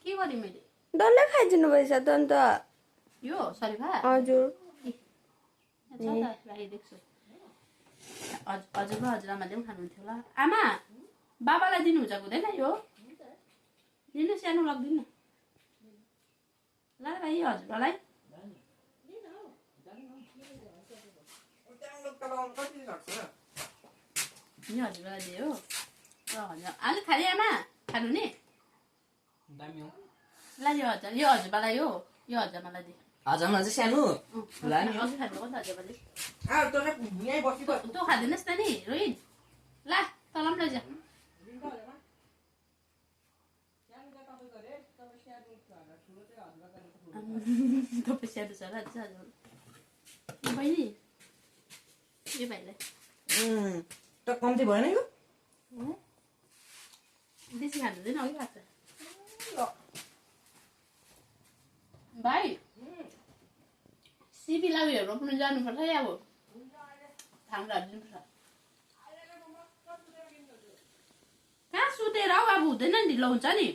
के गरेँ मैले डल्लै खाइदिनु भएछ त अन्त यो सरिफा हजुर राखिदिएको हजुरबा हजुरआमाले पनि खानुहुन्थ्यो होला आमा बाबालाई दिनुहुन्छ हुँदैन यो दिनु सानो लगिदिनु ल भाइ हजुरबालाई हजुरबालाई दियो ल हजुर अलिक खाने आमा खानु नि ल यो हजुरबालाई हो यो हजुरबालाई दियो हजुरमा चाहिँ सानो अघि खानुभयो नि त हजुरबाले तँ खाँदैनस् त नि रोहित ल तल पनि लैजा तपाईँ सानो छ र हजुर बहिनी यो भाइलाई त कम्ती भएन यो बेसी खाँदैन अघि खान्छ भाइ सिबीलाई उयो रोप्नु जानुपर्छ है अब थाङ्राहरू दिनुपर्छ कहाँ सुतेर अब हुँदैन नि ढिलो हुन्छ नि